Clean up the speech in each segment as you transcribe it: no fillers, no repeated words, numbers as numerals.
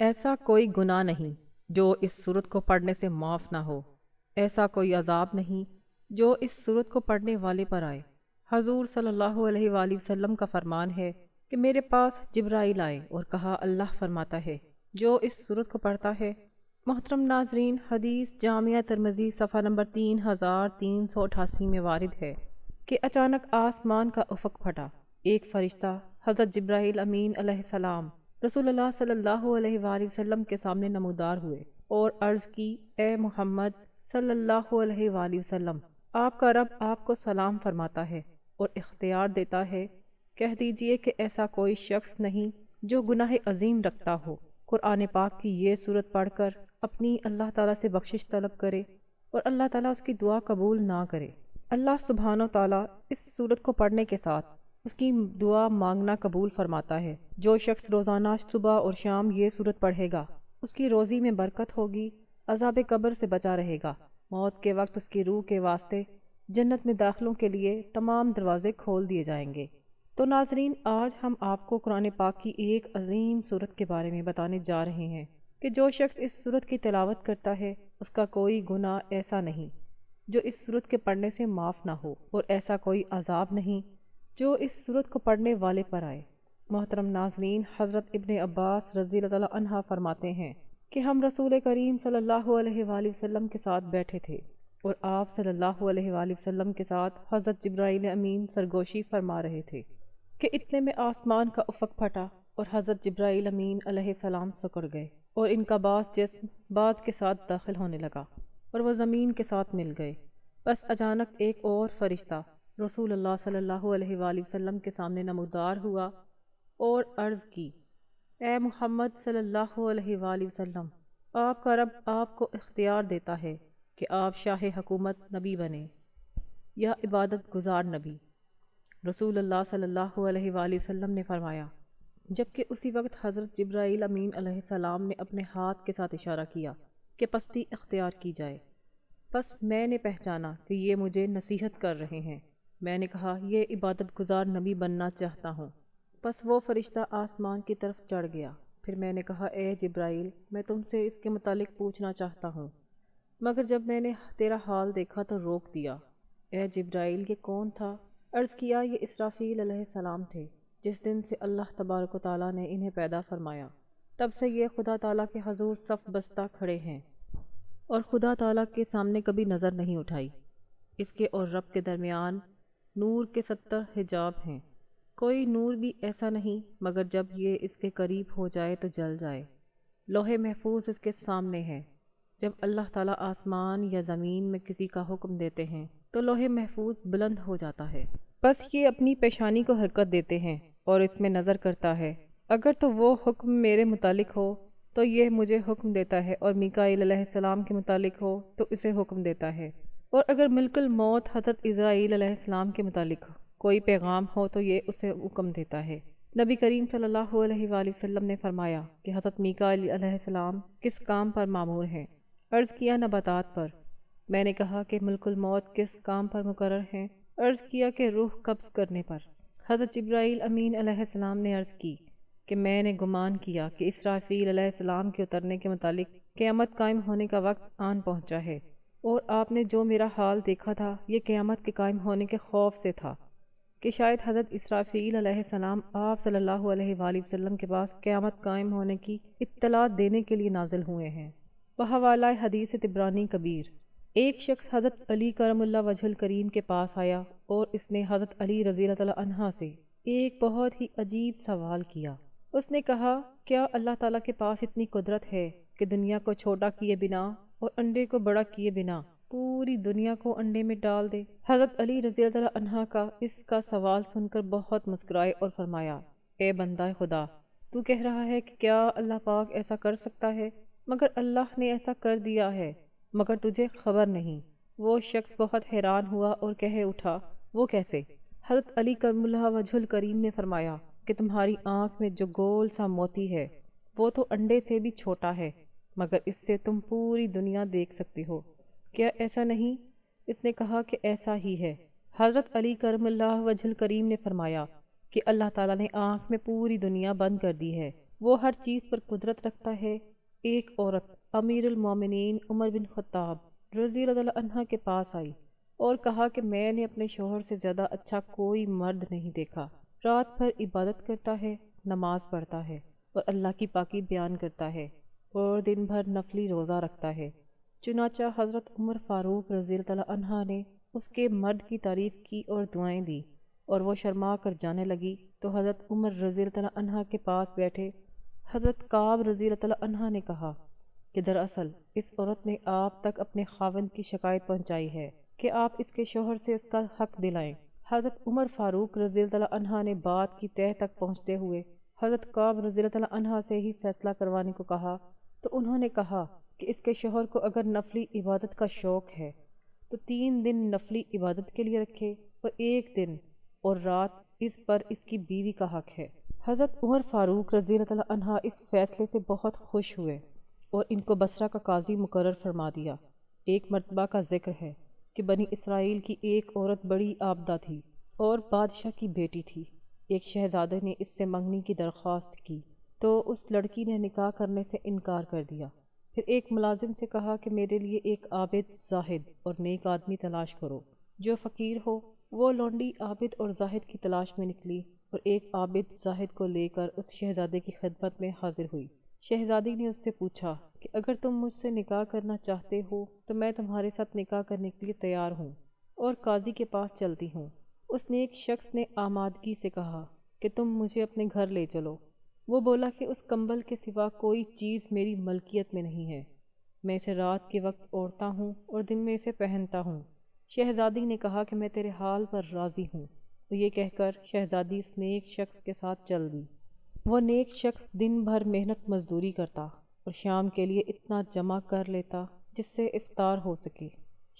ایسا کوئی گناہ نہیں جو اس سورت کو پڑھنے سے معاف نہ ہو، ایسا کوئی عذاب نہیں جو اس سورت کو پڑھنے والے پر آئے۔ حضور صلی اللہ علیہ وآلہ وسلم کا فرمان ہے کہ میرے پاس جبرائیل آئے اور کہا اللہ فرماتا ہے جو اس سورت کو پڑھتا ہے۔ محترم ناظرین، حدیث جامعہ ترمذی صفحہ نمبر 3388 میں وارد ہے کہ اچانک آسمان کا افق پھٹا، ایک فرشتہ حضرت جبرائیل امین علیہ السلام رسول اللہ صلی اللہ علیہ وآلہ وسلم کے سامنے نمودار ہوئے اور عرض کی، اے محمد صلی اللہ علیہ وآلہ وسلم، آپ کا رب آپ کو سلام فرماتا ہے اور اختیار دیتا ہے، کہہ دیجئے کہ ایسا کوئی شخص نہیں جو گناہ عظیم رکھتا ہو، قرآن پاک کی یہ صورت پڑھ کر اپنی اللہ تعالیٰ سے بخشش طلب کرے اور اللہ تعالیٰ اس کی دعا قبول نہ کرے۔ اللہ سبحانہ و تعالیٰ اس صورت کو پڑھنے کے ساتھ اس کی دعا مانگنا قبول فرماتا ہے۔ جو شخص روزانہ صبح اور شام یہ صورت پڑھے گا، اس کی روزی میں برکت ہوگی، عذاب قبر سے بچا رہے گا، موت کے وقت اس کی روح کے واسطے جنت میں داخلوں کے لیے تمام دروازے کھول دیے جائیں گے۔ تو ناظرین، آج ہم آپ کو قرآن پاک کی ایک عظیم صورت کے بارے میں بتانے جا رہے ہیں کہ جو شخص اس صورت کی تلاوت کرتا ہے اس کا کوئی گناہ ایسا نہیں جو اس صورت کے پڑھنے سے معاف نہ ہو، اور ایسا کوئی عذاب نہیں جو اس صورت کو پڑھنے والے پر آئے۔ محترم ناظرین، حضرت ابن عباس رضی اللہ تعالیٰ عنہ فرماتے ہیں کہ ہم رسول کریم صلی اللہ علیہ وآلہ وسلم کے ساتھ بیٹھے تھے اور آپ صلی اللہ علیہ وآلہ وسلم کے ساتھ حضرت جبرائیل امین سرگوشی فرما رہے تھے کہ اتنے میں آسمان کا افق پھٹا اور حضرت جبرائیل امین علیہ السلام سکڑ گئے اور ان کا بعض جسم بعض کے ساتھ داخل ہونے لگا اور وہ زمین کے ساتھ مل گئے۔ بس اچانک ایک اور فرشتہ رسول اللہ صلی اللہ علیہ وآلہ وسلم کے سامنے نمودار ہوا اور عرض کی، اے محمد صلی اللہ علیہ وآلہ وسلم، آپ کا رب آپ کو اختیار دیتا ہے کہ آپ شاہ حکومت نبی بنیں یا عبادت گزار نبی۔ رسول اللہ صلی اللہ علیہ وآلہ وسلم نے فرمایا، جبکہ اسی وقت حضرت جبرائیل امین علیہ السلام نے اپنے ہاتھ کے ساتھ اشارہ کیا کہ پستی اختیار کی جائے۔ بس میں نے پہچانا کہ یہ مجھے نصیحت کر رہے ہیں۔ میں نے کہا، یہ عبادت گزار نبی بننا چاہتا ہوں۔ بس وہ فرشتہ آسمان کی طرف چڑھ گیا۔ پھر میں نے کہا، اے جبرائیل، میں تم سے اس کے متعلق پوچھنا چاہتا ہوں، مگر جب میں نے تیرا حال دیکھا تو روک دیا۔ اے جبرائیل، یہ کون تھا؟ عرض کیا، یہ اسرافیل علیہ السلام تھے، جس دن سے اللہ تبارک و تعالیٰ نے انہیں پیدا فرمایا، تب سے یہ خدا تعالیٰ کے حضور صف بستہ کھڑے ہیں اور خدا تعالیٰ کے سامنے کبھی نظر نہیں اٹھائی۔ اس کے اور رب کے درمیان نور کے 70 حجاب ہیں، کوئی نور بھی ایسا نہیں مگر جب یہ اس کے قریب ہو جائے تو جل جائے۔ لوح محفوظ اس کے سامنے ہے۔ جب اللہ تعالیٰ آسمان یا زمین میں کسی کا حکم دیتے ہیں تو لوح محفوظ بلند ہو جاتا ہے، بس یہ اپنی پیشانی کو حرکت دیتے ہیں اور اس میں نظر کرتا ہے۔ اگر تو وہ حکم میرے متعلق ہو تو یہ مجھے حکم دیتا ہے، اور میکائیل علیہ السلام کے متعلق ہو تو اسے حکم دیتا ہے، اور اگر ملک الموت حضرت اسرائیل علیہ السلام کے متعلق کوئی پیغام ہو تو یہ اسے حکم دیتا ہے۔ نبی کریم صلی اللہ علیہ وآلہ وسلم نے فرمایا کہ حضرت میکائیل علیہ السلام کس کام پر مامور ہیں؟ عرض کیا، نباتات پر۔ میں نے کہا کہ ملک الموت کس کام پر مقرر ہیں؟ عرض کیا کہ روح قبض کرنے پر۔ حضرت جبرائیل امین علیہ السلام نے عرض کی کہ میں نے گمان کیا کہ اسرافیل علیہ السلام کے اترنے کے متعلق قیامت قائم ہونے کا وقت آن پہنچا ہے، اور آپ نے جو میرا حال دیکھا تھا یہ قیامت کے قائم ہونے کے خوف سے تھا کہ شاید حضرت اسرافیل علیہ السلام آپ صلی اللہ علیہ وآلہ وسلم کے پاس قیامت قائم ہونے کی اطلاع دینے کے لیے نازل ہوئے ہیں۔ بحوالہ حدیث طبرانی کبیر، ایک شخص حضرت علی کرم اللہ وجہ الکریم کے پاس آیا اور اس نے حضرت علی رضی اللہ تعالیٰ عنہ سے ایک بہت ہی عجیب سوال کیا۔ اس نے کہا، کیا اللہ تعالیٰ کے پاس اتنی قدرت ہے کہ دنیا کو چھوٹا کیے بنا اور انڈے کو بڑا کیے بنا پوری دنیا کو انڈے میں ڈال دے؟ حضرت علی رضی اللہ تعالیٰ عنہ کا اس کا سوال سن کر بہت مسکرائے اور فرمایا، اے بندہ خدا، تو کہہ رہا ہے کہ کیا اللہ پاک ایسا کر سکتا ہے؟ مگر اللہ نے ایسا کر دیا ہے، مگر تجھے خبر نہیں۔ وہ شخص بہت حیران ہوا اور کہہ اٹھا، وہ کیسے؟ حضرت علی کرم اللہ وجہ الکریم نے فرمایا کہ تمہاری آنکھ میں جو گول سا موتی ہے وہ تو انڈے سے بھی چھوٹا ہے، مگر اس سے تم پوری دنیا دیکھ سکتے ہو، کیا ایسا نہیں؟ اس نے کہا کہ ایسا ہی ہے۔ حضرت علی کرم اللہ وجہ الکریم نے فرمایا کہ اللہ تعالیٰ نے آنکھ میں پوری دنیا بند کر دی ہے، وہ ہر چیز پر قدرت رکھتا ہے۔ ایک عورت امیر المومنین عمر بن خطاب رضی اللہ عنہ کے پاس آئی اور کہا کہ میں نے اپنے شوہر سے زیادہ اچھا کوئی مرد نہیں دیکھا۔ رات بھر عبادت کرتا ہے، نماز پڑھتا ہے اور اللہ کی پاکی بیان کرتا ہے اور دن بھر نفلی روزہ رکھتا ہے۔ چنانچہ حضرت عمر فاروق رضی اللہ عنہ نے اس کے مرد کی تعریف کی اور دعائیں دی، اور وہ شرما کر جانے لگی تو حضرت عمر رضی اللہ عنہ کے پاس بیٹھے حضرت کعب رضی اللہ عنہ نے کہا کہ دراصل اس عورت نے آپ تک اپنے خاوند کی شکایت پہنچائی ہے کہ آپ اس کے شوہر سے اس کا حق دلائیں۔ حضرت عمر فاروق رضی اللہ عنہ نے بات کی تہہ تک پہنچتے ہوئے حضرت کعب رضی اللہ عنہ سے ہی فیصلہ کروانے کو کہا، تو انہوں نے کہا کہ اس کے شوہر کو اگر نفلی عبادت کا شوق ہے تو 3 دن نفلی عبادت کے لیے رکھے اور 1 دن اور رات اس پر اس کی بیوی کا حق ہے۔ حضرت عمر فاروق رضی اللہ عنہ اس فیصلے سے بہت خوش ہوئے اور ان کو بصرہ کا قاضی مقرر فرما دیا۔ ایک مرتبہ کا ذکر ہے کہ بنی اسرائیل کی ایک عورت بڑی عابدہ تھی اور بادشاہ کی بیٹی تھی۔ ایک شہزادے نے اس سے منگنی کی درخواست کی تو اس لڑکی نے نکاح کرنے سے انکار کر دیا۔ پھر ایک ملازم سے کہا کہ میرے لیے ایک عابد، زاہد اور نیک آدمی تلاش کرو جو فقیر ہو۔ وہ لونڈی عابد اور زاہد کی تلاش میں نکلی اور ایک عابد زاہد کو لے کر اس شہزادے کی خدمت میں حاضر ہوئی۔ شہزادی نے اس سے پوچھا کہ اگر تم مجھ سے نکاح کرنا چاہتے ہو تو میں تمہارے ساتھ نکاح کرنے کے لیے تیار ہوں اور قاضی کے پاس چلتی ہوں۔ اس نیک شخص نے آمادگی سے کہا کہ تم مجھے اپنے گھر لے چلو۔ وہ بولا کہ اس کمبل کے سوا کوئی چیز میری ملکیت میں نہیں ہے، میں اسے رات کے وقت اوڑھتا ہوں اور دن میں اسے پہنتا ہوں۔ شہزادی نے کہا کہ میں تیرے حال پر راضی ہوں، اور یہ کہہ کر شہزادی اس نیک شخص کے ساتھ چل دی۔ وہ نیک شخص دن بھر محنت مزدوری کرتا اور شام کے لیے اتنا جمع کر لیتا جس سے افطار ہو سکے۔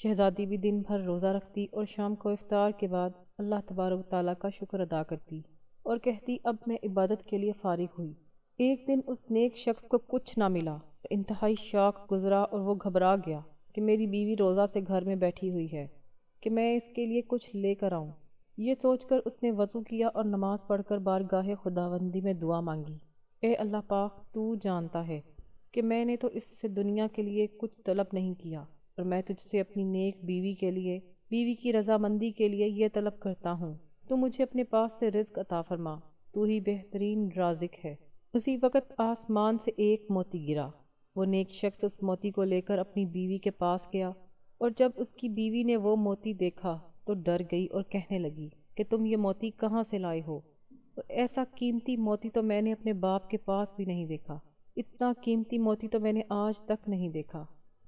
شہزادی بھی دن بھر روزہ رکھتی اور شام کو افطار کے بعد اللہ تبارک و تعالیٰ کا شکر ادا کرتی اور کہتی اب میں عبادت کے لیے فارغ ہوئی۔ ایک دن اس نیک شخص کو کچھ نہ ملا، انتہائی شوق گزرا اور وہ گھبرا گیا کہ میری بیوی روزہ سے گھر میں بیٹھی ہوئی ہے کہ میں اس کے لیے کچھ لے کر آؤں۔ یہ سوچ کر اس نے وضو کیا اور نماز پڑھ کر بارگاہ خداوندی میں دعا مانگی، اے اللہ پاک، تو جانتا ہے کہ میں نے تو اس سے دنیا کے لیے کچھ طلب نہیں کیا، اور میں تجھ سے اپنی نیک بیوی کے لیے، بیوی کی رضامندی کے لیے یہ طلب کرتا ہوں، تو مجھے اپنے پاس سے رزق عطا فرما، تو ہی بہترین رازق ہے۔ اسی وقت آسمان سے ایک موتی گرا۔ وہ نیک شخص اس موتی کو لے کر اپنی بیوی کے پاس گیا، اور جب اس کی بیوی نے وہ موتی دیکھا تو ڈر گئی اور کہنے لگی کہ تم یہ موتی کہاں سے لائے ہو؟ اور ایسا قیمتی موتی تو میں نے اپنے باپ کے پاس بھی نہیں دیکھا، اتنا قیمتی موتی تو میں نے آج تک نہیں دیکھا۔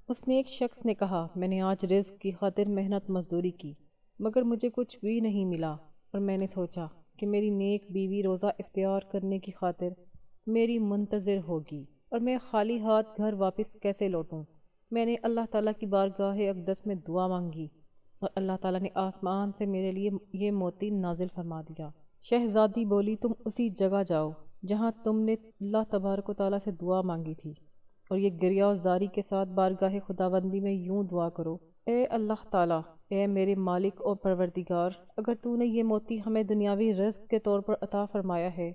اس نیک شخص نے کہا میں نے آج رزق کی خاطر محنت مزدوری کی مگر مجھے کچھ بھی نہیں ملا، اور میں نے سوچا کہ میری نیک بیوی روزہ اختیار کرنے کی خاطر میری منتظر ہوگی اور میں خالی ہاتھ گھر واپس کیسے لوٹوں۔ میں نے اللہ تعالیٰ کی بارگاہ اقدس میں دعا مانگی اور اللہ تعالیٰ نے آسمان سے میرے لیے یہ موتی نازل فرما دیا۔ شہزادی بولی تم اسی جگہ جاؤ جہاں تم نے اللہ تبارک و تعالیٰ سے دعا مانگی تھی، اور یہ گریہ و زاری کے ساتھ بارگاہ خداوندی میں یوں دعا کرو، اے اللہ تعالیٰ، اے میرے مالک اور پروردگار، اگر تو نے یہ موتی ہمیں دنیاوی رزق کے طور پر عطا فرمایا ہے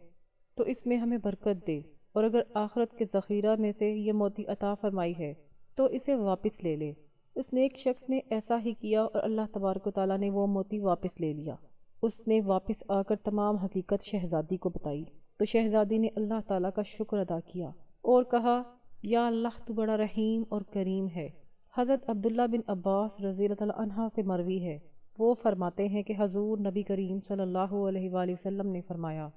تو اس میں ہمیں برکت دے، اور اگر آخرت کے ذخیرہ میں سے یہ موتی عطا فرمائی ہے تو اسے واپس لے لے۔ اس نیک شخص نے ایسا ہی کیا اور اللہ تبارک و تعالیٰ نے وہ موتی واپس لے لیا۔ اس نے واپس آ کر تمام حقیقت شہزادی کو بتائی تو شہزادی نے اللہ تعالیٰ کا شکر ادا کیا اور کہا یا اللہ تو بڑا رحیم اور کریم ہے۔ حضرت عبداللہ بن عباس رضی اللہ عنہ سے مروی ہے، وہ فرماتے ہیں کہ حضور نبی کریم صلی اللہ علیہ وآلہ وسلم نے فرمایا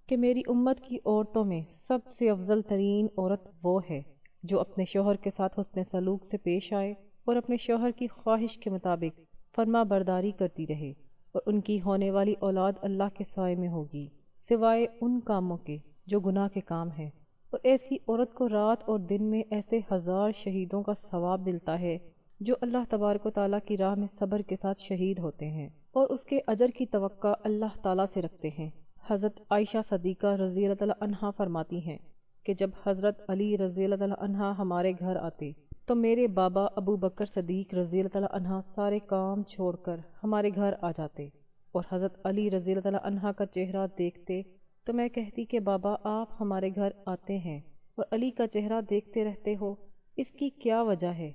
کہ میری امت کی عورتوں میں سب سے افضل ترین عورت وہ ہے جو اپنے شوہر کے ساتھ حسن سلوک سے پیش آئے اور اپنے شوہر کی خواہش کے مطابق فرما برداری کرتی رہے، اور ان کی ہونے والی اولاد اللہ کے سائے میں ہوگی سوائے ان کاموں کے جو گناہ کے کام ہیں۔ اور ایسی عورت کو رات اور دن میں ایسے 1000 شہیدوں کا ثواب ملتا ہے جو اللہ تبارک و تعالیٰ کی راہ میں صبر کے ساتھ شہید ہوتے ہیں اور اس کے اجر کی توقع اللہ تعالیٰ سے رکھتے ہیں۔ حضرت عائشہ صدیقہ رضی اللہ عنہا فرماتی ہیں کہ جب حضرت علی رضی اللہ عنہ ہمارے گھر آتے تو میرے بابا ابو بکر صدیق رضی اللہ عنہ سارے کام چھوڑ کر ہمارے گھر آ جاتے، اور حضرت علی رضی اللہ عنہ کا چہرہ دیکھتے تو میں کہتی کہ بابا آپ ہمارے گھر آتے ہیں اور علی کا چہرہ دیکھتے رہتے ہو، اس کی کیا وجہ ہے؟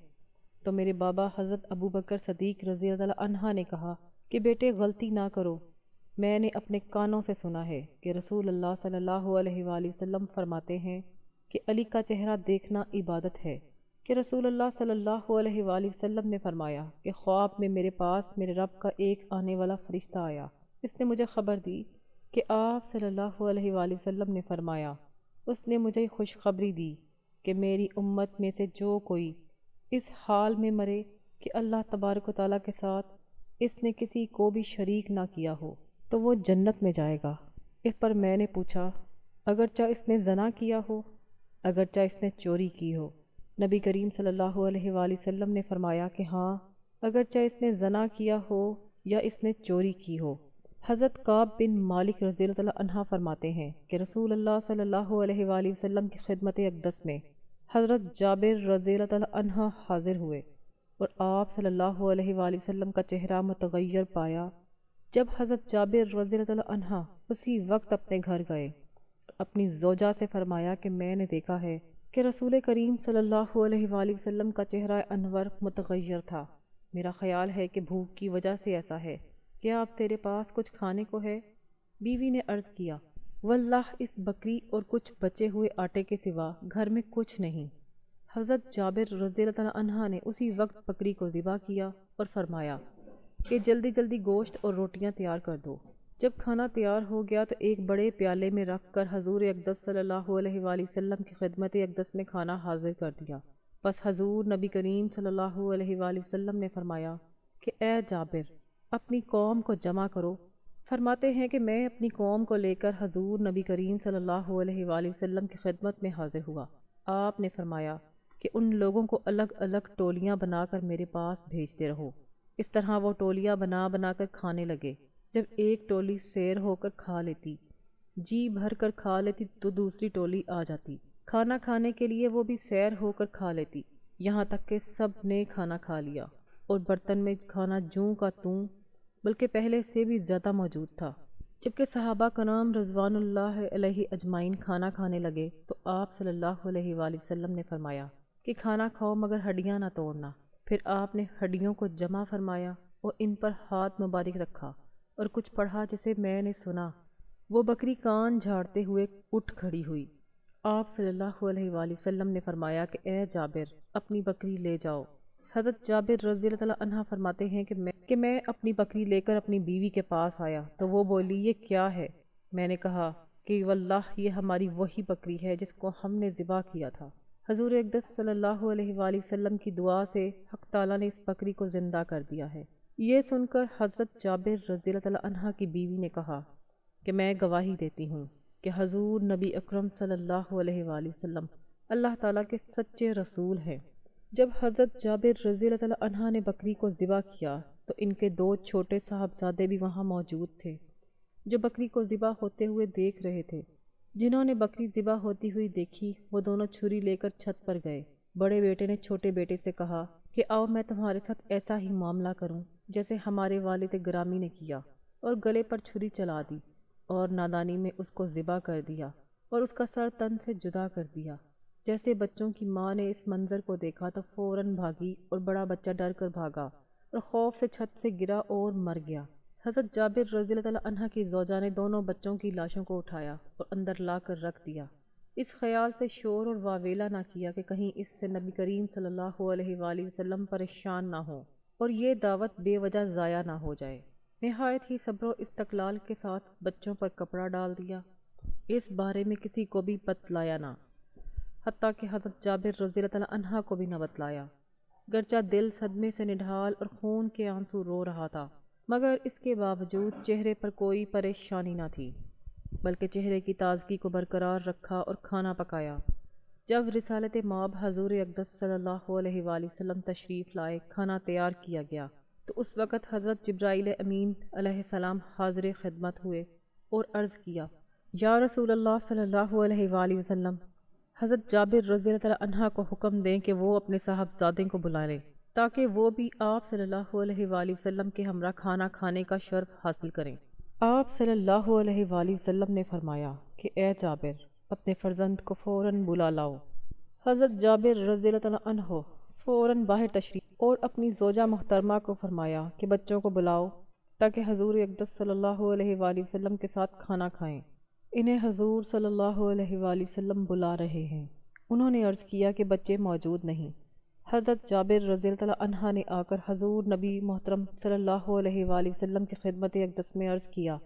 تو میرے بابا حضرت ابو بکر صدیق رضی اللہ عنہ نے کہا کہ بیٹے غلطی نہ کرو، میں نے اپنے کانوں سے سنا ہے کہ رسول اللہ صلی اللہ علیہ وآلہ وسلم فرماتے ہیں کہ علی کا چہرہ دیکھنا عبادت ہے، کہ رسول اللہ صلی اللہ علیہ وآلہ وسلم نے فرمایا کہ خواب میں میرے پاس میرے رب کا ایک آنے والا فرشتہ آیا، اس نے مجھے خبر دی کہ آپ صلی اللہ علیہ وآلہ وسلم نے فرمایا، اس نے مجھے خوشخبری دی کہ میری امت میں سے جو کوئی اس حال میں مرے کہ اللہ تبارک و تعالیٰ کے ساتھ اس نے کسی کو بھی شریک نہ کیا ہو تو وہ جنت میں جائے گا۔ اس پر میں نے پوچھا اگرچہ اس نے زنا کیا ہو، اگرچہ اس نے چوری کی ہو؟ نبی کریم صلی اللہ علیہ وآلہ وسلم نے فرمایا کہ ہاں، اگرچہ اس نے زنا کیا ہو یا اس نے چوری کی ہو۔ حضرت کعب بن مالک رضی اللہ عنہ فرماتے ہیں کہ رسول اللہ صلی اللہ علیہ وآلہ وسلم کی خدمت اقدس میں حضرت جابر رضی اللہ عنہ حاضر ہوئے اور آپ صلی اللہ علیہ وآلہ وسلم کا چہرہ متغیر پایا۔ جب حضرت جابر رضی اللہ عنہ اسی وقت اپنے گھر گئے، اپنی زوجہ سے فرمایا کہ میں نے دیکھا ہے کہ رسول کریم صلی اللہ علیہ وآلہ وسلم کا چہرہ انور متغیر تھا، میرا خیال ہے کہ بھوک کی وجہ سے ایسا ہے، کیا اب تیرے پاس کچھ کھانے کو ہے؟ بیوی نے عرض کیا واللہ اس بکری اور کچھ بچے ہوئے آٹے کے سوا گھر میں کچھ نہیں۔ حضرت جابر رضی اللہ عنہ نے اسی وقت بکری کو ذبح کیا اور فرمایا کہ جلدی جلدی گوشت اور روٹیاں تیار کر دو۔ جب کھانا تیار ہو گیا تو ایک بڑے پیالے میں رکھ کر حضور اقدس صلی اللہ علیہ وآلہ وسلم کی خدمت اقدس میں کھانا حاضر کر دیا۔ بس حضور نبی کریم صلی اللہ علیہ وآلہ وسلم نے فرمایا کہ اے جابر اپنی قوم کو جمع کرو۔ فرماتے ہیں کہ میں اپنی قوم کو لے کر حضور نبی کریم صلی اللہ علیہ وآلہ وسلم کی خدمت میں حاضر ہوا۔ آپ نے فرمایا کہ ان لوگوں کو الگ الگ ٹولیاں بنا کر میرے پاس بھیجتے رہو۔ اس طرح وہ ٹولیاں بنا بنا کر کھانے لگے۔ جب ایک ٹولی سیر ہو کر کھا لیتی، جی بھر کر کھا لیتی، تو دوسری ٹولی آ جاتی، کھانا کھانے کے لیے وہ بھی سیر ہو کر کھا لیتی، یہاں تک کہ سب نے کھانا کھا لیا اور برتن میں کھانا جوں کا توں بلکہ پہلے سے بھی زیادہ موجود تھا۔ جبکہ صحابہ کرام رضوان اللہ علیہ اجمعین کھانا کھانے لگے تو آپ صلی اللہ علیہ وآلہ وسلم نے فرمایا کہ کھانا کھاؤ مگر ہڈیاں نہ توڑنا۔ پھر آپ نے ہڈیوں کو جمع فرمایا اور ان پر ہاتھ مبارک رکھا اور کچھ پڑھا جسے میں نے سنا۔ وہ بکری کان جھاڑتے ہوئے اٹھ کھڑی ہوئی۔ آپ صلی اللہ علیہ وآلہ وسلم نے فرمایا کہ اے جابر اپنی بکری لے جاؤ۔ حضرت جابر رضی اللہ عنہ فرماتے ہیں کہ میں اپنی بکری لے کر اپنی بیوی کے پاس آیا تو وہ بولی یہ کیا ہے؟ میں نے کہا کہ واللہ یہ ہماری وہی بکری ہے جس کو ہم نے ذبح کیا تھا۔ حضور اقدس صلی اللہ علیہ وآلہ وسلم کی دعا سے حق تعالیٰ نے اس بکری کو زندہ کر دیا ہے۔ یہ سن کر حضرت جابر رضی اللہ عنہ کی بیوی نے کہا کہ میں گواہی دیتی ہوں کہ حضور نبی اکرم صلی اللہ علیہ وآلہ وسلم اللہ تعالیٰ کے سچے رسول ہیں۔ جب حضرت جابر رضی اللہ عنہ نے بکری کو ذبح کیا تو ان کے دو چھوٹے صاحبزادے بھی وہاں موجود تھے جو بکری کو ذبح ہوتے ہوئے دیکھ رہے تھے۔ جنہوں نے بکری ذبح ہوتی ہوئی دیکھی وہ دونوں چھری لے کر چھت پر گئے۔ بڑے بیٹے نے چھوٹے بیٹے سے کہا کہ آؤ میں تمہارے ساتھ ایسا ہی معاملہ کروں جیسے ہمارے والد گرامی نے کیا، اور گلے پر چھری چلا دی اور نادانی میں اس کو ذبح کر دیا اور اس کا سر تن سے جدا کر دیا۔ جیسے بچوں کی ماں نے اس منظر کو دیکھا تو فوراً بھاگی اور بڑا بچہ ڈر کر بھاگا اور خوف سے چھت سے گرا اور مر گیا۔ حضرت جابر رضی اللہ عنہ کی زوجہ نے دونوں بچوں کی لاشوں کو اٹھایا اور اندر لا کر رکھ دیا، اس خیال سے شور اور واویلا نہ کیا کہ کہیں اس سے نبی کریم صلی اللہ علیہ وآلہ وسلم پریشان نہ ہوں اور یہ دعوت بے وجہ ضائع نہ ہو جائے۔ نہایت ہی صبر و استقلال کے ساتھ بچوں پر کپڑا ڈال دیا، اس بارے میں کسی کو بھی بتلایا نہ، حتیٰ کہ حضرت جابر رضی اللہ عنہ کو بھی نہ بتلایا۔ گرچہ دل صدمے سے نڈھال اور خون کے آنسو رو رہا تھا مگر اس کے باوجود چہرے پر کوئی پریشانی نہ تھی، بلکہ چہرے کی تازگی کو برقرار رکھا اور کھانا پکایا۔ جب رسالت مآب حضور اقدس صلی اللہ علیہ وآلہ وسلم تشریف لائے، کھانا تیار کیا گیا تو اس وقت حضرت جبرائیل امین علیہ السلام حاضر خدمت ہوئے اور عرض کیا یا رسول اللہ صلی اللہ علیہ وآلہ وسلم، حضرت جابر رضی اللہ عنہ کو حکم دیں کہ وہ اپنے صاحبزادے کو بلا لیں تاکہ وہ بھی آپ صلی اللہ علیہ وآلہ وسلم کے ہمراہ کھانا کھانے کا شرف حاصل کریں۔ آپ صلی اللہ علیہ وآلہ وسلم نے فرمایا کہ اے جابر، اپنے فرزند کو فوراً بلا لاؤ۔ حضرت جابر رضی اللہ تعالیٰ عنہ فوراً باہر تشریف اور اپنی زوجہ محترمہ کو فرمایا کہ بچوں کو بلاؤ تاکہ حضور اقدس صلی اللہ علیہ وآلہ وسلم کے ساتھ کھانا کھائیں۔ انہیں حضور صلی اللہ علیہ وآلہ وسلم بلا رہے ہیں۔ انہوں نے عرض کیا کہ بچے موجود نہیں۔ حضرت جابر رضی اللہ تعالیٰ عنہ نے آ کر حضور نبی محترم صلی اللہ علیہ وآلہ وسلم کی خدمت اقدس میں عرض کیا،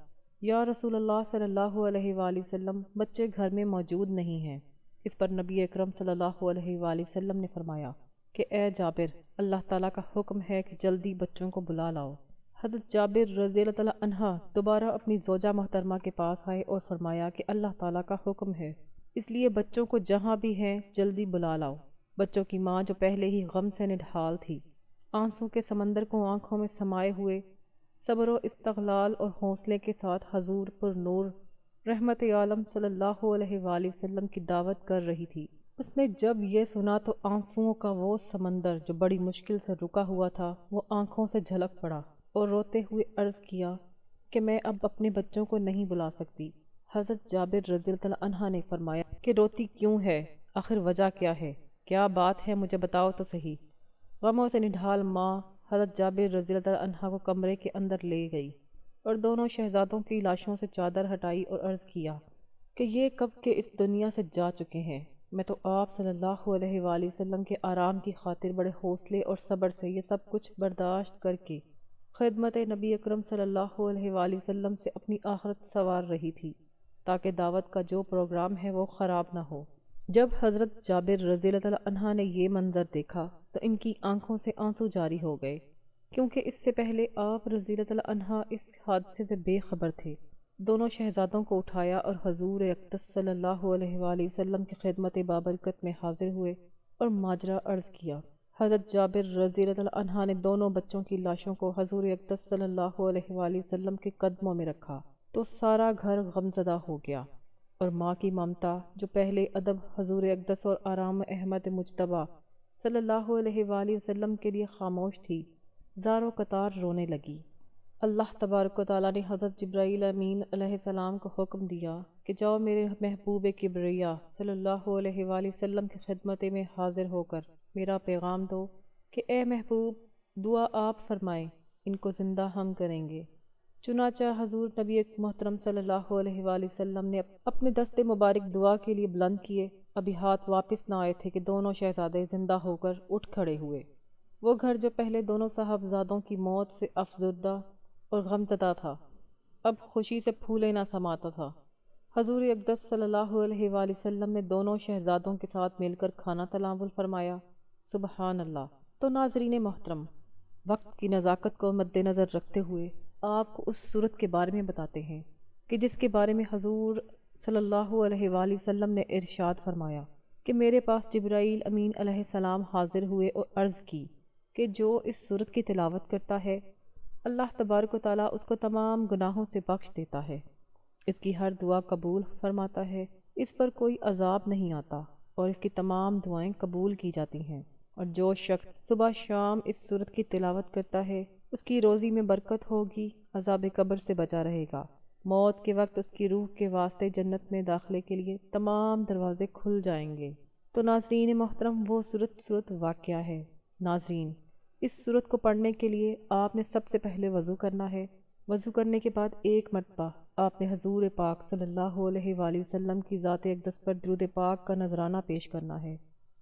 یا رسول اللہ صلی اللہ علیہ وآلہ وسلم، بچے گھر میں موجود نہیں ہیں۔ اس پر نبی اکرم صلی اللہ علیہ وآلہ وسلم نے فرمایا کہ اے جابر، اللہ تعالیٰ کا حکم ہے کہ جلدی بچوں کو بلا لاؤ۔ حضرت جابر رضی اللہ تعالیٰ عنہ دوبارہ اپنی زوجہ محترمہ کے پاس آئے اور فرمایا کہ اللہ تعالیٰ کا حکم ہے، اس لیے بچوں کو جہاں بھی ہیں جلدی بلا لاؤ۔ بچوں کی ماں جو پہلے ہی غم سے نڈھال تھی، آنسوں کے سمندر کو آنکھوں میں سمائے ہوئے صبر و استغلال اور حوصلے کے ساتھ حضور پر نور رحمت عالم صلی اللہ علیہ وآلہ وسلم کی دعوت کر رہی تھی، اس نے جب یہ سنا تو آنسوؤں کا وہ سمندر جو بڑی مشکل سے رکا ہوا تھا وہ آنکھوں سے جھلک پڑا اور روتے ہوئے عرض کیا کہ میں اب اپنے بچوں کو نہیں بلا سکتی۔ حضرت جابر رضی اللہ عنہ نے فرمایا کہ روتی کیوں ہے؟ آخر وجہ کیا ہے؟ کیا بات ہے؟ مجھے بتاؤ تو صحیح۔ غموں سے نڈھال ماں حضرت جابر رضی اللہ عنہ کو کمرے کے اندر لے گئی اور دونوں شہزادوں کی لاشوں سے چادر ہٹائی اور عرض کیا کہ یہ کب کے اس دنیا سے جا چکے ہیں۔ میں تو آپ صلی اللہ علیہ وآلہ وسلم کے آرام کی خاطر بڑے حوصلے اور صبر سے یہ سب کچھ برداشت کر کے خدمت نبی اکرم صلی اللہ علیہ وآلہ وسلم سے اپنی آخرت سنوار رہی تھی تاکہ دعوت کا جو پروگرام ہے وہ خراب نہ ہو۔ جب حضرت جابر رضی اللہ عنہ نے یہ منظر دیکھا تو ان کی آنکھوں سے آنسو جاری ہو گئے، کیونکہ اس سے پہلے آپ رضی اللہ عنہ اس حادثے سے بے خبر تھے۔ دونوں شہزادوں کو اٹھایا اور حضور اقدس صلی اللہ علیہ وآلہ وسلم کی خدمت بابرکت میں حاضر ہوئے اور ماجرا عرض کیا۔ حضرت جابر رضی اللہ عنہ نے دونوں بچوں کی لاشوں کو حضور اقدس صلی اللہ علیہ وآلہ وسلم کے قدموں میں رکھا تو سارا گھر غمزدہ ہو گیا، اور ماں کی ممتا جو پہلے ادب حضور اقدس اور آرام احمد مجتبیٰ صلی اللہ علیہ وآلہ وسلم کے لیے خاموش تھی، زار و قطار رونے لگی۔ اللہ تبارک و تعالیٰ نے حضرت جبرائیل امین علیہ السلام کو حکم دیا کہ جاؤ میرے محبوب کبریا صلی اللہ علیہ وآلہ وسلم کی خدمت میں حاضر ہو کر میرا پیغام دو کہ اے محبوب، دعا آپ فرمائیں، ان کو زندہ ہم کریں گے۔ چنانچہ حضور نبی محترم صلی اللہ علیہ وآلہ وسلم نے اپنے دست مبارک دعا کے لیے بلند کیے، ابھی ہاتھ واپس نہ آئے تھے کہ دونوں شہزادے زندہ ہو کر اٹھ کھڑے ہوئے۔ وہ گھر جو پہلے دونوں صاحبزادوں کی موت سے افسردہ اور غمزدہ تھا، اب خوشی سے پھولے نہ سماتا تھا۔ حضور اقدس صلی اللہ علیہ وآلہ وسلم نے دونوں شہزادوں کے ساتھ مل کر کھانا تناول فرمایا۔ سبحان اللہ۔ تو ناظرین محترم، وقت کی نزاکت کو مد نظر رکھتے ہوئے آپ کو اس صورت کے بارے میں بتاتے ہیں کہ جس کے بارے میں حضور صلی اللہ علیہ وآلہ وسلم نے ارشاد فرمایا کہ میرے پاس جبرائیل امین علیہ السلام حاضر ہوئے اور عرض کی کہ جو اس صورت کی تلاوت کرتا ہے اللہ تبارک و تعالیٰ اس کو تمام گناہوں سے بخش دیتا ہے، اس کی ہر دعا قبول فرماتا ہے، اس پر کوئی عذاب نہیں آتا اور اس کی تمام دعائیں قبول کی جاتی ہیں، اور جو شخص صبح شام اس صورت کی تلاوت کرتا ہے اس کی روزی میں برکت ہوگی، عذاب قبر سے بچا رہے گا، موت کے وقت اس کی روح کے واسطے جنت میں داخلے کے لیے تمام دروازے کھل جائیں گے۔ تو ناظرین محترم، وہ صورت واقعہ ہے۔ ناظرین، اس صورت کو پڑھنے کے لیے آپ نے سب سے پہلے وضو کرنا ہے۔ وضو کرنے کے بعد ایک مرتبہ آپ نے حضور پاک صلی اللہ علیہ وآلہ وسلم کی ذات اقدس پر درود پاک کا نذرانہ پیش کرنا ہے۔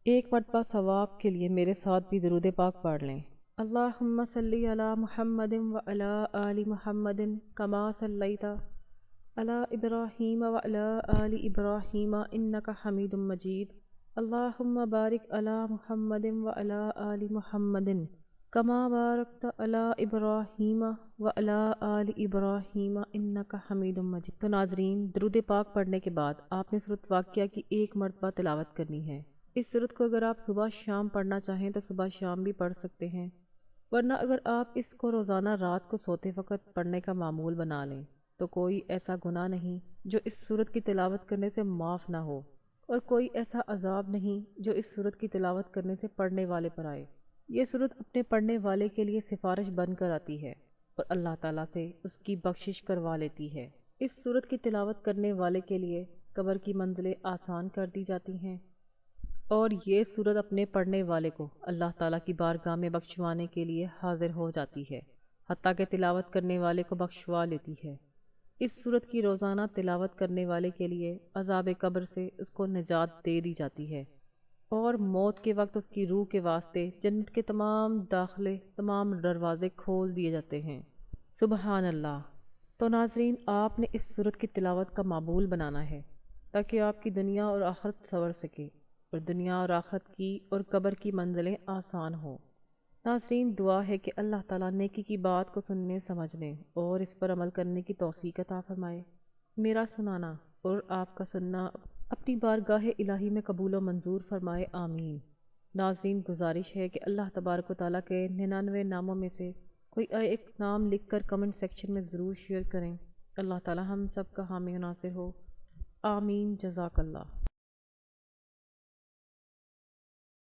ایک مرتبہ ثواب کے لیے میرے ساتھ بھی درود پاک پڑھ لیں۔ اللہم صلی علی محمد وعلی آل محمد کما صلیت علی ابراہیم وعلی آل ابراہیم انک حمید مجید۔ اللہم بارک علی محمد وعلی آل محمد کما بارکت علی ابراہیم وعلی آل ابراہیم انک حمید مجید۔ تو ناظرین، درود پاک پڑھنے کے بعد آپ نے صورت واقعہ کی ایک مرتبہ تلاوت کرنی ہے۔ اس صورت کو اگر آپ صبح شام پڑھنا چاہیں تو صبح شام بھی پڑھ سکتے ہیں، ورنہ اگر آپ اس کو روزانہ رات کو سوتے وقت پڑھنے کا معمول بنا لیں تو کوئی ایسا گناہ نہیں جو اس صورت کی تلاوت کرنے سے معاف نہ ہو، اور کوئی ایسا عذاب نہیں جو اس صورت کی تلاوت کرنے سے پڑھنے والے پر آئے۔ یہ صورت اپنے پڑھنے والے کے لیے سفارش بن کر آتی ہے۔ اور اللہ تعالیٰ سے اس کی بخشش کروا لیتی ہے۔ اس صورت کی تلاوت کرنے والے کے لیے قبر کی منزلیں آسان کر دی جاتی ہیں، اور یہ صورت اپنے پڑھنے والے کو اللہ تعالیٰ کی بارگاہ میں بخشوانے کے لیے حاضر ہو جاتی ہے، حتیٰ کہ تلاوت کرنے والے کو بخشوا لیتی ہے۔ اس صورت کی روزانہ تلاوت کرنے والے کے لیے عذاب قبر سے اس کو نجات دے دی جاتی ہے، اور موت کے وقت اس کی روح کے واسطے جنت کے تمام داخلے، تمام دروازے کھول دیے جاتے ہیں۔ سبحان اللہ۔ تو ناظرین، آپ نے اس صورت کی تلاوت کا معمول بنانا ہے تاکہ آپ کی دنیا اور آخرت سنور سکے، اور دنیا اور آخرت کی اور قبر کی منزلیں آسان ہوں۔ ناظرین، دعا ہے کہ اللہ تعالیٰ نیکی کی بات کو سننے، سمجھنے اور اس پر عمل کرنے کی توفیق عطا فرمائے۔ میرا سنانا اور آپ کا سننا اپنی بارگاہ الہی میں قبول و منظور فرمائے، آمین۔ ناظرین، گزارش ہے کہ اللہ تبارک و تعالیٰ کے 99 ناموں میں سے کوئی ایک نام لکھ کر کمنٹ سیکشن میں ضرور شیئر کریں۔ اللہ تعالیٰ ہم سب کا حامی و ناصر ہو، آمین۔ جزاک اللہ۔